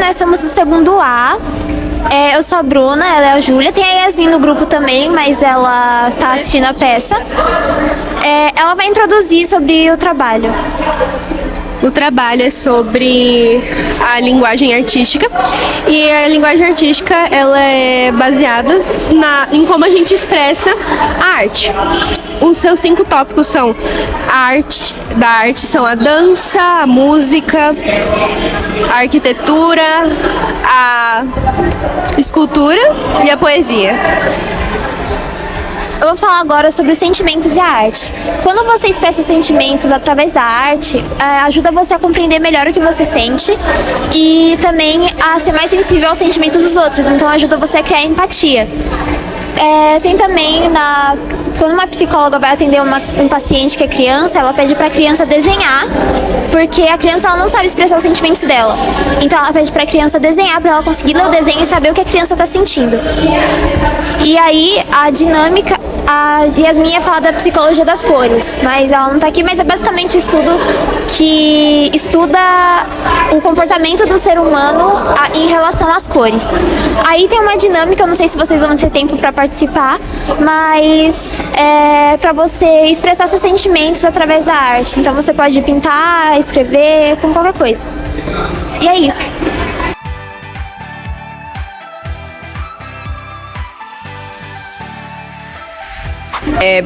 nós somos do segundo A. Eu sou a Bruna, ela é a Júlia. Tem a Yasmin no grupo também, mas ela tá assistindo a peça. Ela vai introduzir sobre o trabalho. O trabalho é sobre a linguagem artística, e a linguagem artística ela é baseada em como a gente expressa a arte. Os seus 5 tópicos são a arte, da arte são a dança, a música, a arquitetura, a escultura e a poesia. Eu vou falar agora sobre os sentimentos e a arte. Quando você expressa os sentimentos através da arte, ajuda você a compreender melhor o que você sente e também a ser mais sensível aos sentimentos dos outros. Então ajuda você a criar empatia. Tem também, quando uma psicóloga vai atender um paciente que é criança, ela pede para a criança desenhar, porque a criança ela não sabe expressar os sentimentos dela. Então ela pede para a criança desenhar, para ela conseguir ler o desenho e saber o que a criança está sentindo. E aí a dinâmica, a Yasmin ia falar da psicologia das cores, mas ela não está aqui, mas é basicamente um estudo que estuda o comportamento do ser humano em relação às cores. Aí tem uma dinâmica, eu não sei se vocês vão ter tempo para participar, mas para você expressar seus sentimentos através da arte. Então você pode pintar, escrever, com qualquer coisa. E é isso.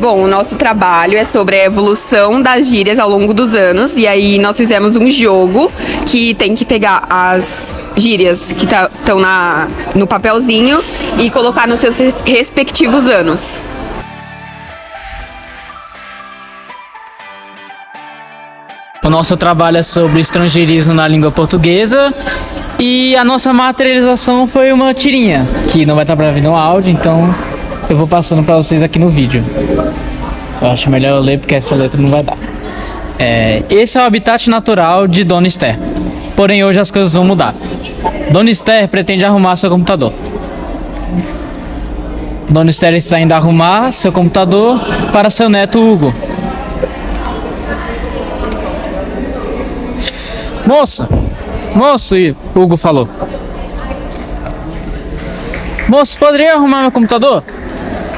Bom, o nosso trabalho é sobre a evolução das gírias ao longo dos anos. E aí nós fizemos um jogo que tem que pegar as gírias que estão no papelzinho e colocar nos seus respectivos anos. O nosso trabalho é sobre estrangeirismo na língua portuguesa e a nossa materialização foi uma tirinha, que não vai estar para vir no áudio, então eu vou passando para vocês aqui no vídeo. Eu acho melhor eu ler porque essa letra não vai dar. Esse é o habitat natural de Dona Esther. Porém, hoje as coisas vão mudar. Dona Esther pretende arrumar seu computador. Dona Esther está indo arrumar seu computador para seu neto Hugo. Moço, Hugo falou. Moço, poderia arrumar meu computador?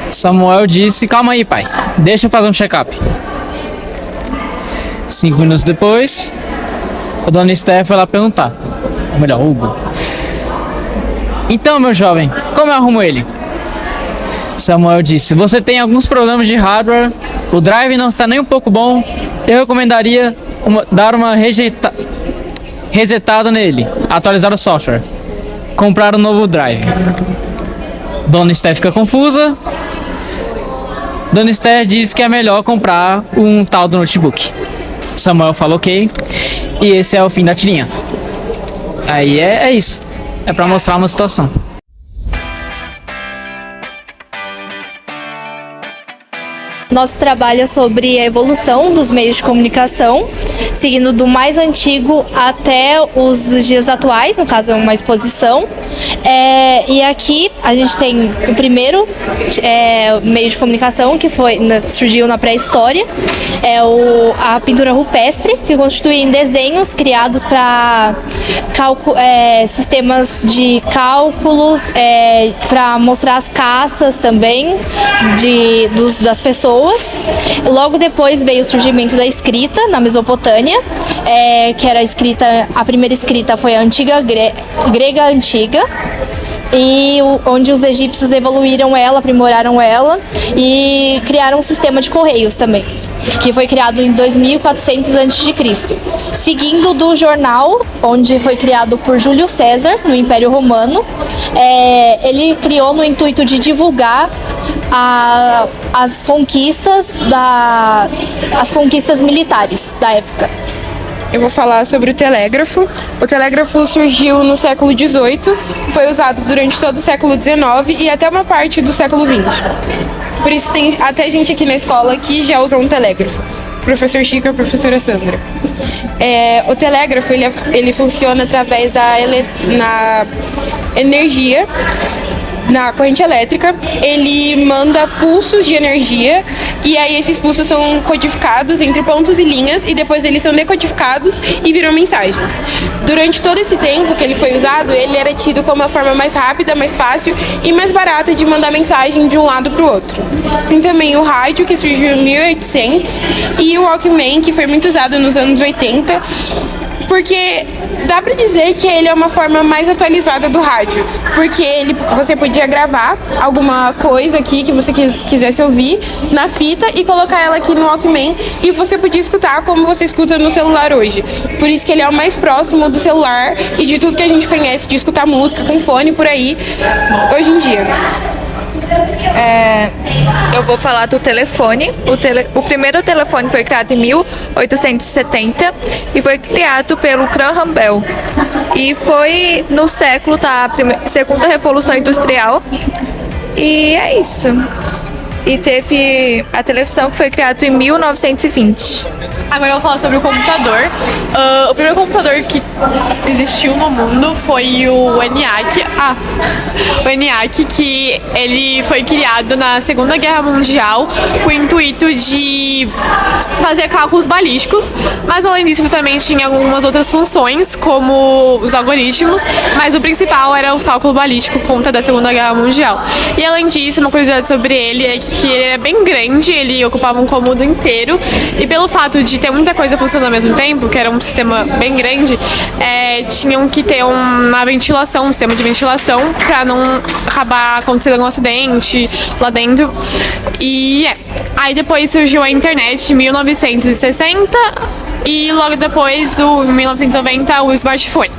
Samuel disse, calma aí, pai. Deixa eu fazer um check-up. 5 minutos depois, a Dona Esther foi lá perguntar. Ou melhor, Hugo. Então, meu jovem, como eu arrumo ele? Samuel disse, você tem alguns problemas de hardware, o drive não está nem um pouco bom, eu recomendaria dar uma resetada nele, atualizar o software, comprar um novo drive. Dona Esther fica confusa. Dona Esther diz que é melhor comprar um tal do notebook. Samuel falou ok. E esse é o fim da tirinha. Aí é isso. É pra mostrar uma situação. Nosso trabalho é sobre a evolução dos meios de comunicação, seguindo do mais antigo até os dias atuais, no caso é uma exposição. E aqui a gente tem o primeiro meio de comunicação que surgiu na pré-história, a pintura rupestre, que constitui em desenhos criados para sistemas de cálculos, para mostrar as caças também das pessoas. Logo depois veio o surgimento da escrita na Mesopotâmia, que era a primeira escrita foi a antiga grega antiga, e onde os egípcios evoluíram ela, aprimoraram ela e criaram um sistema de correios também, que foi criado em 2400 a.C. Seguindo do jornal, onde foi criado por Júlio César, no Império Romano. Ele criou no intuito de divulgar as conquistas militares da época. Eu vou falar sobre o telégrafo. O telégrafo surgiu no século XVIII, foi usado durante todo o século XIX e até uma parte do século XX. Por isso tem até gente aqui na escola que já usa um telégrafo. Professor Chico e a professora Sandra. O telégrafo ele funciona através da energia na corrente elétrica, ele manda pulsos de energia e aí esses pulsos são codificados entre pontos e linhas e depois eles são decodificados e viram mensagens. Durante todo esse tempo que ele foi usado, ele era tido como a forma mais rápida, mais fácil e mais barata de mandar mensagem de um lado para o outro. Tem também o rádio, que surgiu em 1800, e o Walkman, que foi muito usado nos anos 80, porque dá pra dizer que ele é uma forma mais atualizada do rádio, porque você podia gravar alguma coisa aqui que você quisesse ouvir na fita e colocar ela aqui no Walkman e você podia escutar como você escuta no celular hoje. Por isso que ele é o mais próximo do celular e de tudo que a gente conhece de escutar música com fone por aí hoje em dia. Eu vou falar do telefone. O primeiro telefone foi criado em 1870 e foi criado pelo Graham Bell. E foi no século da segunda Revolução Industrial. E é isso. E teve a televisão que foi criada em 1920. Agora eu vou falar sobre o computador. O primeiro computador que existiu no mundo foi o ENIAC. O ENIAC, que ele foi criado na Segunda Guerra Mundial com o intuito de fazer cálculos balísticos, mas além disso ele também tinha algumas outras funções, como os algoritmos, mas o principal era o cálculo balístico por conta da Segunda Guerra Mundial. E além disso, uma curiosidade sobre ele é que ele é bem grande, ele ocupava um cômodo inteiro, e pelo fato de ter muita coisa funcionando ao mesmo tempo, que era um sistema bem grande, tinham que ter uma ventilação, um sistema de ventilação, para não acabar acontecendo um acidente lá dentro. Aí depois surgiu a internet em 1960 e logo depois, em 1990, o smartphone.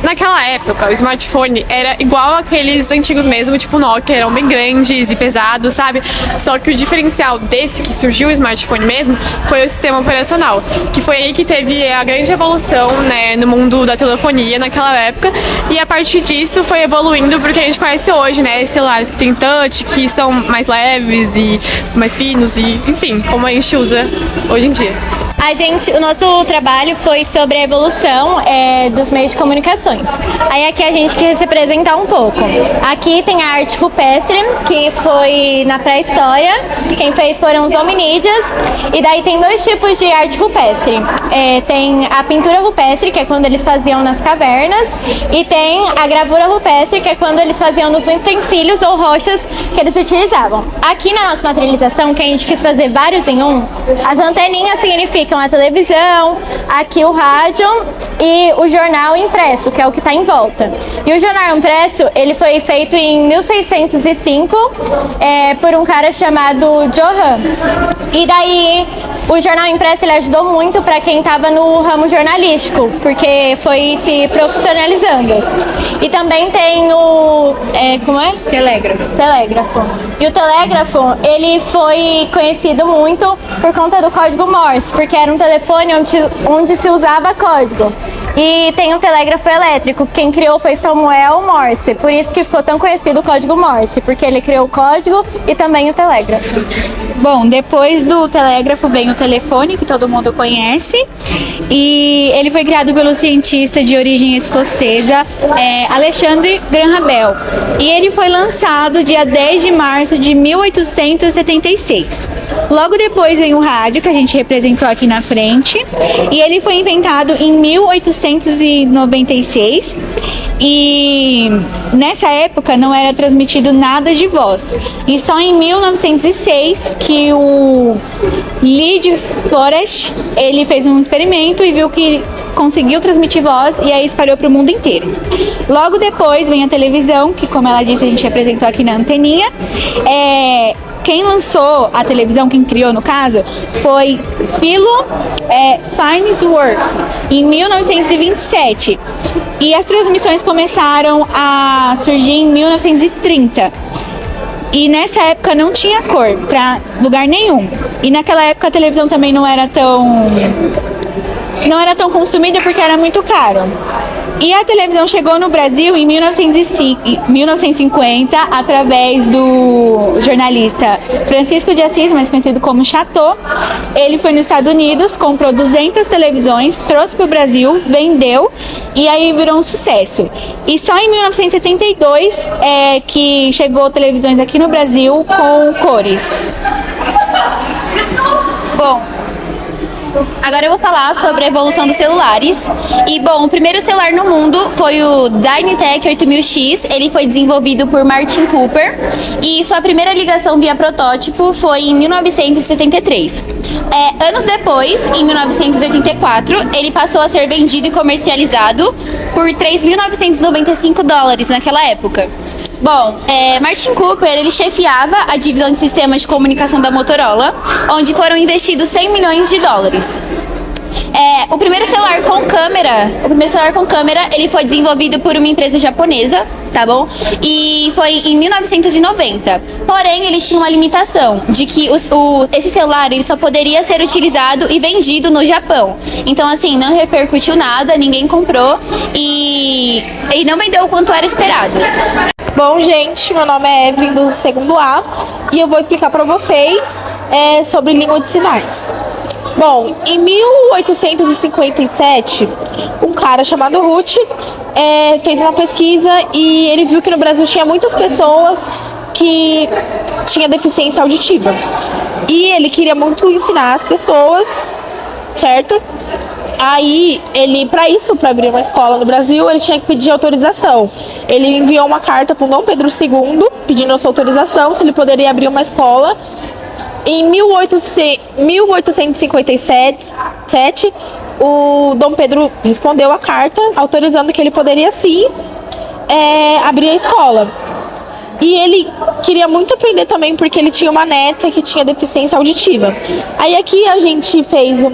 Naquela época, o smartphone era igual aqueles antigos mesmo, tipo Nokia, eram bem grandes e pesados, sabe? Só que o diferencial desse que surgiu o smartphone mesmo foi o sistema operacional, que foi aí que teve a grande evolução, né, no mundo da telefonia naquela época, e a partir disso foi evoluindo pro que a gente conhece hoje, né? Celulares que tem touch, que são mais leves e mais finos e, enfim, como a gente usa hoje em dia. O nosso trabalho foi sobre a evolução dos meios de comunicações. Aí aqui a gente quis representar um pouco. Aqui tem a arte rupestre, que foi na pré-história. Quem fez foram os hominídeos. E daí tem dois tipos de arte rupestre. Tem a pintura rupestre, que é quando eles faziam nas cavernas. E tem a gravura rupestre, que é quando eles faziam nos utensílios ou rochas que eles utilizavam. Aqui na nossa materialização, que a gente quis fazer vários em um, as anteninhas significam a televisão, aqui o rádio e o jornal impresso, que é o que está em volta. E o jornal impresso, ele foi feito em 1605 por um cara chamado Johann. E daí o jornal impresso ele ajudou muito para quem estava no ramo jornalístico, porque foi se profissionalizando. E também tem o telégrafo. E o telégrafo, ele foi conhecido muito por conta do código Morse, porque era um telefone onde se usava código. E tem um telégrafo elétrico, quem criou foi Samuel Morse, por isso que ficou tão conhecido o código Morse, porque ele criou o código e também o telégrafo. Bom, depois do telégrafo vem o telefone, que todo mundo conhece, e ele foi criado pelo cientista de origem escocesa, Alexander Graham Bell, e ele foi lançado dia 10 de março de 1876. Logo depois vem o rádio, que a gente representou aqui na frente, e ele foi inventado em 1896, e nessa época não era transmitido nada de voz, e só em 1906 que o Lead Forest ele fez um experimento e viu que conseguiu transmitir voz e aí espalhou para o mundo inteiro. Logo depois vem a televisão, que como ela disse a gente apresentou aqui na anteninha. Quem lançou a televisão, quem criou no caso, foi Philo Farnsworth, em 1927. E as transmissões começaram a surgir em 1930. E nessa época não tinha cor pra lugar nenhum. E naquela época a televisão também não era tão consumida porque era muito caro. E a televisão chegou no Brasil em 1950 através do jornalista Francisco de Assis, mais conhecido como Chateau. Ele foi nos Estados Unidos, comprou 200 televisões, trouxe para o Brasil, vendeu e aí virou um sucesso. E só em 1972 que chegou televisões aqui no Brasil com cores. Bom, agora eu vou falar sobre a evolução dos celulares. E, bom, o primeiro celular no mundo foi o Dynatec 8000X. Ele foi desenvolvido por Martin Cooper. E sua primeira ligação via protótipo foi em 1973. Anos depois, em 1984, ele passou a ser vendido e comercializado por $3.995 naquela época. Bom, Martin Cooper, ele chefiava a divisão de sistemas de comunicação da Motorola, onde foram investidos $100 milhões. O primeiro celular com câmera, ele foi desenvolvido por uma empresa japonesa, tá bom? E foi em 1990. Porém, ele tinha uma limitação de que esse celular ele só poderia ser utilizado e vendido no Japão. Então, assim, não repercutiu nada, ninguém comprou e não vendeu o quanto era esperado. Bom, gente, meu nome é Evelyn do segundo A e eu vou explicar para vocês sobre língua de sinais. Bom, em 1857, um cara chamado Ruth fez uma pesquisa e ele viu que no Brasil tinha muitas pessoas que tinham deficiência auditiva. E ele queria muito ensinar as pessoas, certo? Aí, para abrir uma escola no Brasil, ele tinha que pedir autorização. Ele enviou uma carta para o Dom Pedro II, pedindo a sua autorização, se ele poderia abrir uma escola. Em 1857, o Dom Pedro respondeu a carta, autorizando que ele poderia sim abrir a escola. E ele queria muito aprender também, porque ele tinha uma neta que tinha deficiência auditiva. Aí aqui a gente fez o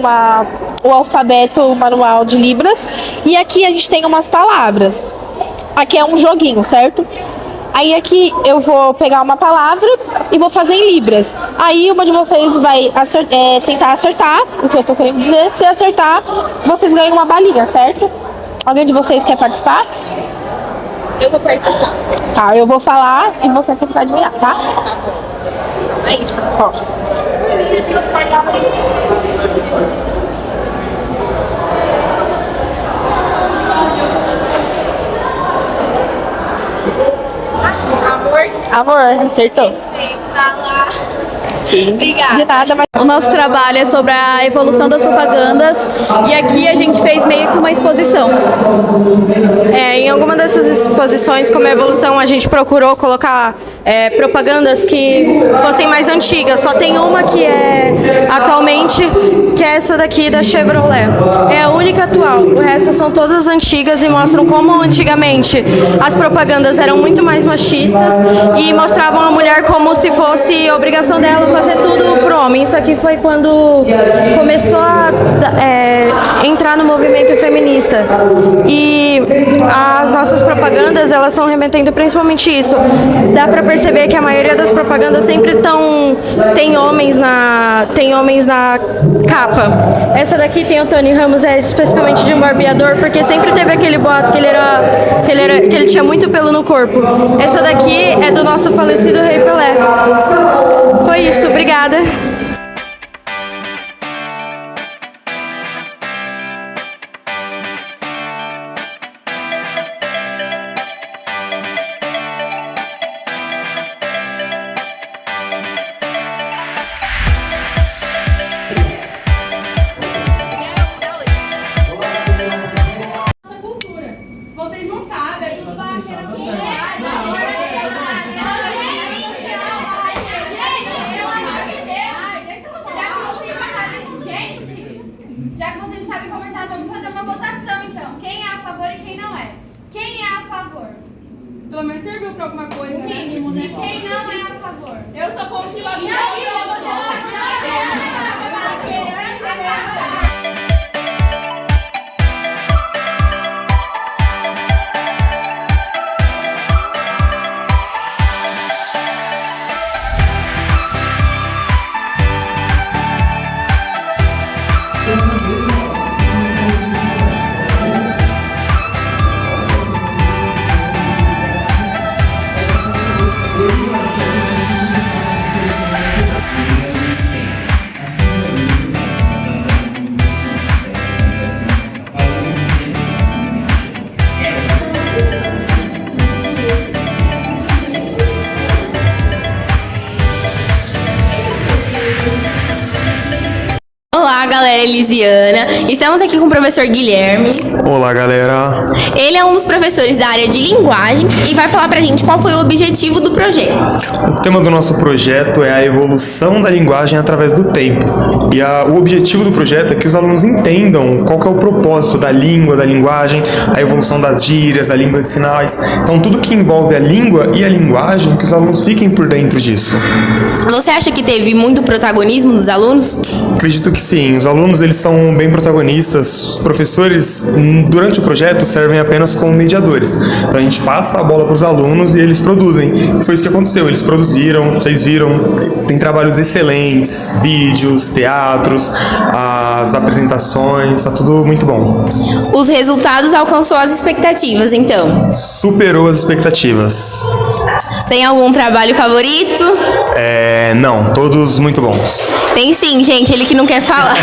alfabeto, o manual de Libras, e aqui a gente tem umas palavras. Aqui é um joguinho, certo? Aí aqui eu vou pegar uma palavra e vou fazer em Libras. Aí uma de vocês vai tentar acertar o que eu tô querendo dizer. Se acertar, vocês ganham uma balinha, certo? Alguém de vocês quer participar? Eu vou participar. Tá, eu vou falar e você tem que adivinhar, tá? Aí, ó. Amor, acertou. Obrigada. De nada, mas... O nosso trabalho é sobre a evolução das propagandas e aqui a gente fez meio que uma exposição. Em alguma dessas exposições, como a evolução, a gente procurou colocar propagandas que fossem mais antigas. Só tem uma que é atualmente, que é essa daqui da Chevrolet. É a única atual. O resto são todas antigas e mostram como antigamente as propagandas eram muito mais machistas e mostravam a mulher como se fosse obrigação dela fazer tudo pro homem. Isso aqui foi quando começou a entrar no movimento feminista. E as nossas propagandas, elas estão remetendo principalmente isso. Dá pra perceber que a maioria das propagandas sempre tem homens na capa. Essa daqui tem o Tony Ramos, especificamente de um barbeador, porque sempre teve aquele boato que ele tinha muito pelo no corpo. Essa daqui é do nosso falecido Rei Pelé. Foi isso, obrigada. Vocês não sabem, já que vocês não sabem conversar, vamos fazer uma votação então. Quem é a favor e quem não é? Quem é a favor? Pelo menos serviu pra alguma coisa, né? Mínimo, né? E quem não é a favor? Eu sou contra o Olá, galera, Elisiana. Estamos aqui com o professor Guilherme. Olá, galera. Ele é um dos professores da área de linguagem e vai falar pra gente qual foi o objetivo do projeto. O tema do nosso projeto é a evolução da linguagem através do tempo. E o objetivo do projeto é que os alunos entendam qual que é o propósito da língua, da linguagem, a evolução das gírias, a língua de sinais. Então, tudo que envolve a língua e a linguagem, que os alunos fiquem por dentro disso. Você acha que teve muito protagonismo dos alunos? Acredito que sim. Os alunos, eles são bem protagonistas. Os professores, durante o projeto, servem apenas como mediadores. Então, a gente passa a bola para os alunos e eles produzem. Foi isso que aconteceu. Eles produziram, vocês viram, tem trabalhos excelentes, vídeos, teatros, as apresentações, tá tudo muito bom. Os resultados alcançou as expectativas, então? Superou as expectativas. Tem algum trabalho favorito? Não, todos muito bons. Tem sim, gente, ele que não quer falar.